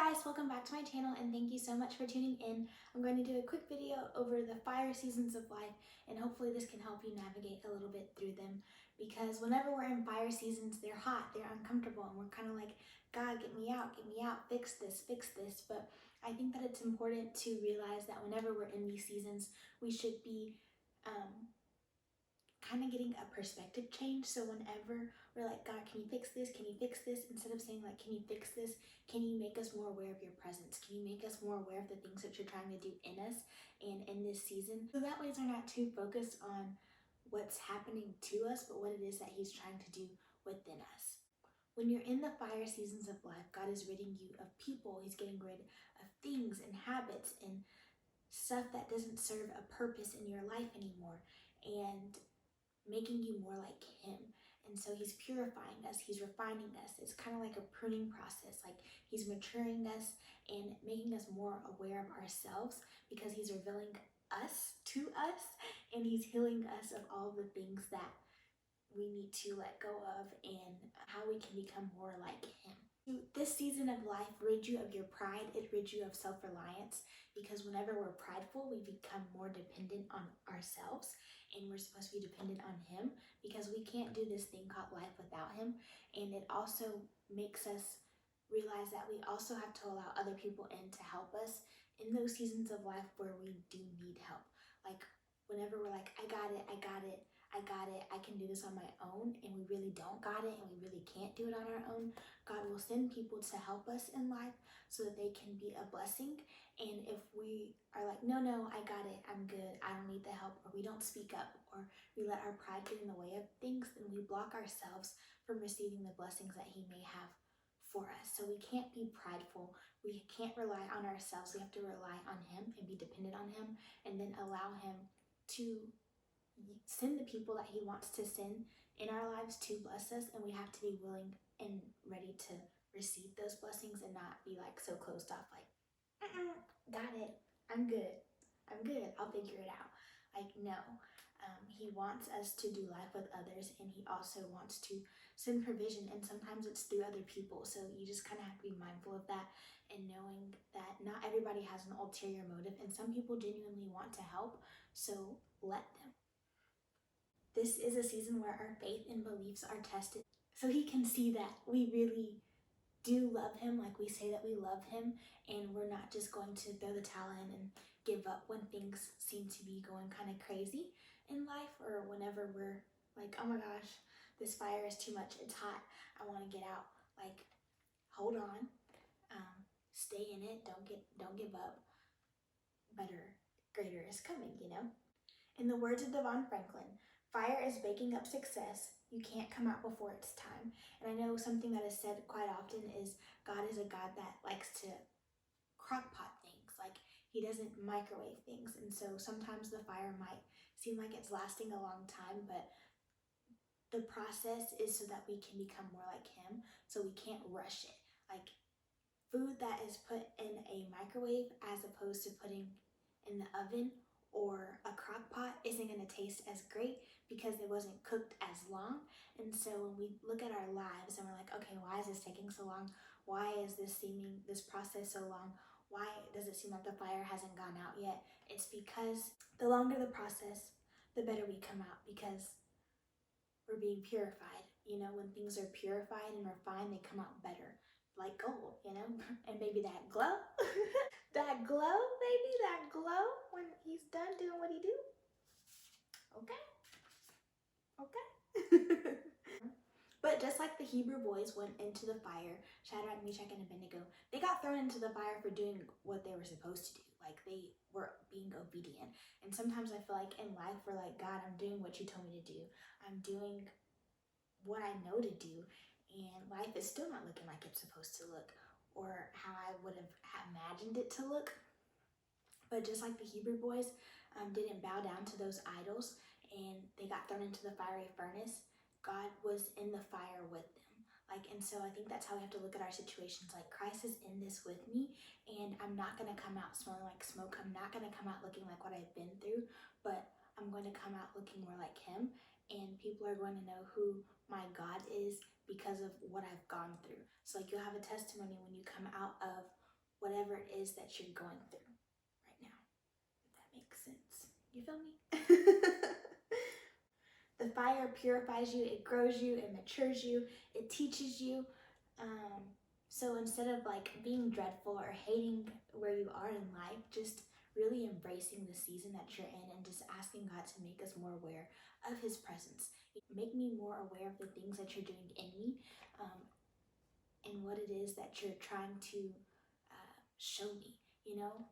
guys, welcome back to my channel and thank you so much for tuning in. I'm going to do a quick video over the fire seasons of life and hopefully this can help you navigate a little bit through them, because whenever we're in fire seasons, they're hot, they're uncomfortable, and we're kind of like, God, get me out, fix this, fix this. But I think that it's important to realize that whenever we're in these seasons, we should be kind of getting a perspective change. So whenever we're like, God, can you fix this? Can you fix this? Instead of saying like, can you fix this? Can you make us more aware of your presence? Can you make us more aware of the things that you're trying to do in us and in this season? So that way we're not too focused on what's happening to us, but what it is that he's trying to do within us. When you're in the fire seasons of life, God is ridding you of people. He's getting rid of things and habits and stuff that doesn't serve a purpose in your life anymore, and making you more like him. And so he's purifying us, he's refining us. It's kind of like a pruning process. Like he's maturing us and making us more aware of ourselves, because he's revealing us to us, and he's healing us of all the things that we need to let go of and how we can become more like him. This season of life rid you of your pride, it rids you of self-reliance, because whenever we're prideful, we become more dependent on ourselves, and we're supposed to be dependent on him, because we can't do this thing called life without him. And it also makes us realize that we also have to allow other people in to help us in those seasons of life where we do need help. Like whenever we're like, I got it, I can do this on my own, and we really don't got it, and we really can't do it on our own, God will send people to help us in life so that they can be a blessing. And if we are like, no, I got it, I'm good, I don't need the help, or we don't speak up, or we let our pride get in the way of things, then we block ourselves from receiving the blessings that he may have for us. So we can't be prideful. We can't rely on ourselves. We have to rely on him and be dependent on him, and then allow him to send the people that he wants to send in our lives to bless us. And we have to be willing and ready to receive those blessings and not be like so closed off, like, got it, I'm good, I'll figure it out. Like, no. He wants us to do life with others, and he also wants to send provision, and sometimes it's through other people. So you just kind of have to be mindful of that, and knowing that not everybody has an ulterior motive, and some people genuinely want to help, so let them. This is a season where our faith and beliefs are tested, so he can see that we really do love him, like we say that we love him, and we're not just going to throw the towel in and give up when things seem to be going kind of crazy in life, or whenever we're like, oh my gosh, this fire is too much, it's hot, I want to get out. Like, hold on, stay in it, don't give up. Better, greater is coming, you know? In the words of Devon Franklin, fire is baking up success. You can't come out before it's time. And I know something that is said quite often is God is a God that likes to crock pot things. Like, he doesn't microwave things. And so sometimes the fire might seem like it's lasting a long time, but the process is so that we can become more like him. So we can't rush it. Like, food that is put in a microwave as opposed to putting in the oven or a crock pot isn't going to taste as great, because it wasn't cooked as long. And so when we look at our lives and we're like, okay, why is this taking so long? Why is this process so long? Why does it seem like the fire hasn't gone out yet? It's because the longer the process, the better we come out, because we're being purified. You know, when things are purified and refined, they come out better, like gold, you know? And maybe that glow, that glow, baby, that glow when he's done doing what he do. Okay? But just like the Hebrew boys went into the fire, Shadrach, Meshach, and Abednego, they got thrown into the fire for doing what they were supposed to do. Like, they were being obedient. And sometimes I feel like in life, we're like, God, I'm doing what you told me to do. I'm doing what I know to do. And life is still not looking like it's supposed to look, or how I would have imagined it to look. But just like the Hebrew boys didn't bow down to those idols, and they got thrown into the fiery furnace, God was in the fire with them. And so I think that's how we have to look at our situations. Like, Christ is in this with me, and I'm not going to come out smelling like smoke. I'm not going to come out looking like what I've been through, but I'm going to come out looking more like him. And people are going to know who my God is because of what I've gone through. So, like, you'll have a testimony when you come out of whatever it is that you're going through right now, if that makes sense. You feel me? The fire purifies you, it grows you, it matures you, it teaches you. So instead of like being dreadful or hating where you are in life, just really embracing the season that you're in and just asking God to make us more aware of His presence. Make me more aware of the things that you're doing in me, and what it is that you're trying to show me, you know?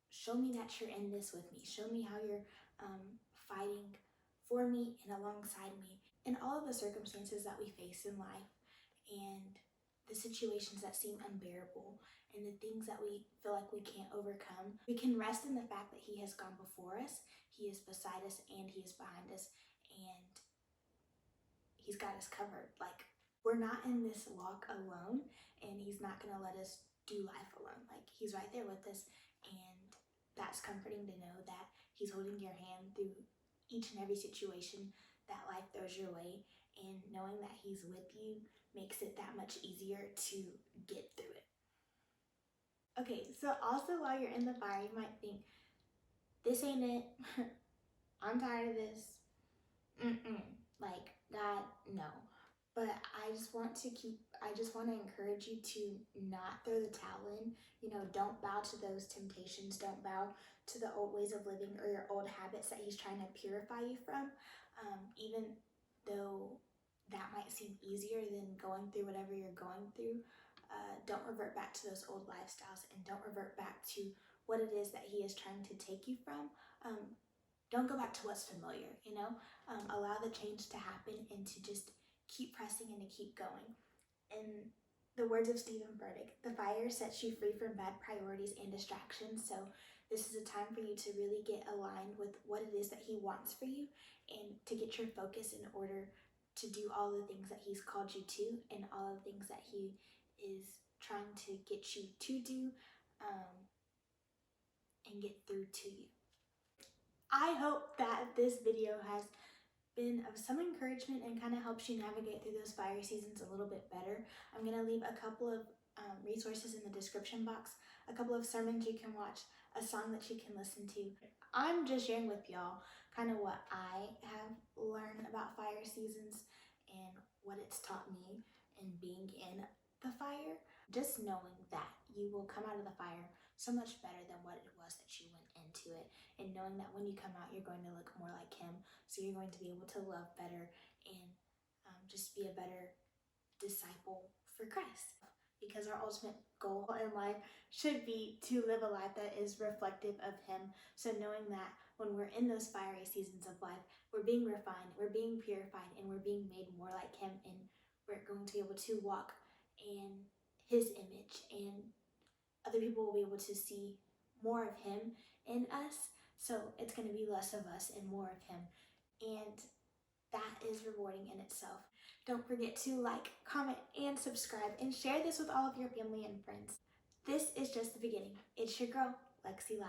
Show me that you're in this with me. Show me how you're fighting for me and alongside me in all of the circumstances that we face in life, and the situations that seem unbearable, and the things that we feel like we can't overcome. We can rest in the fact that He has gone before us, He is beside us, and He is behind us, and He's got us covered. Like, we're not in this walk alone, and He's not going to let us do life alone. Like, He's right there with us, and that's comforting to know that He's holding your hand through each and every situation that life throws your way, and knowing that He's with you makes it that much easier to get through it. Okay, so also while you're in the fire, you might think, this ain't it. I'm tired of this. Like, God, no. But I just want to encourage you to not throw the towel in. You know, don't bow to those temptations. Don't bow to the old ways of living or your old habits that He's trying to purify you from. Even though that might seem easier than going through whatever you're going through, don't revert back to those old lifestyles, and don't revert back to what it is that He is trying to take you from. Don't go back to what's familiar, you know? Allow the change to happen, and to just keep pressing and to keep going. In the words of Stephen Furtick, the fire sets you free from bad priorities and distractions. So this is a time for you to really get aligned with what it is that He wants for you, and to get your focus in order to do all the things that He's called you to, and all the things that He is trying to get you to do, and get through to you. I hope that this video has been of some encouragement and kind of helps you navigate through those fire seasons a little bit better. I'm going to leave a couple of resources in the description box, a couple of sermons you can watch, a song that you can listen to. I'm just sharing with y'all kind of what I have learned about fire seasons and what it's taught me in being in the fire. Just knowing that you will come out of the fire so much better than what it was that you went into it, and knowing that when you come out, you're going to look more like Him, so you're going to be able to love better, and just be a better disciple for Christ. Because our ultimate goal in life should be to live a life that is reflective of Him. So knowing that when we're in those fiery seasons of life, we're being refined, we're being purified, and we're being made more like Him, and we're going to be able to walk in His image, and other people will be able to see more of Him in us. So it's going to be less of us and more of Him. And that is rewarding in itself. Don't forget to like, comment, and subscribe, and share this with all of your family and friends. This is just the beginning. It's your girl, Lexi Live.